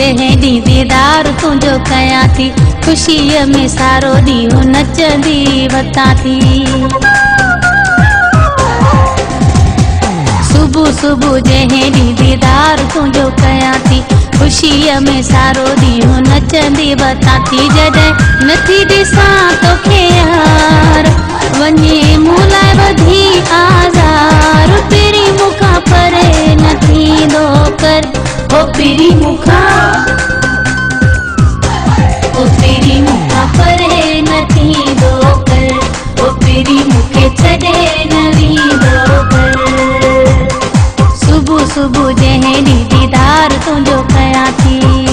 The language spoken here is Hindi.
जंहिं ॾींहुं दीदार तुंहिंजो कयां थी, ख़ुशीअ में सारो ॾींहुं नचंदी वतां थी। सुबुह सुबुह जंहिं ॾींहुं दीदार तुंहिंजो कयां थी, ख़ुशीअ में सारो ॾींहुं नचंदी वतां थी। जॾहिं नथी ॾिसां तोखे यार, वञे मूं लाइ वधी आज़ार, पहिरीं मूंखां परे न थींदो कर, ओ पहिरीं मूंखां परे न थींदो कर, ओ पहिरीं मूंखे छॾे न वेंदो कर। सुबुह सुबुह जंहिं ॾींहुं दीदार तुंहिंजो कयां थी।